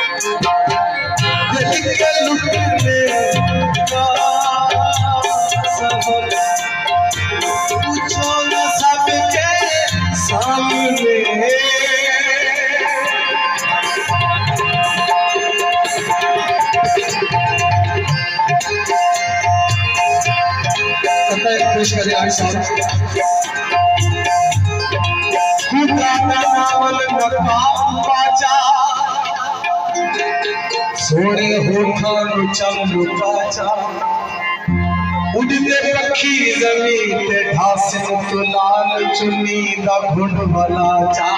दिल के लुटने का सबक पूछो न सबके सामने। पेश करें आज खुदा का नावल नकाम बाजा सोने होठा चम बाजा उड़ते पक्षी जमीन ते ढासे तो लाल चुन्नी दा घुंड वाला चा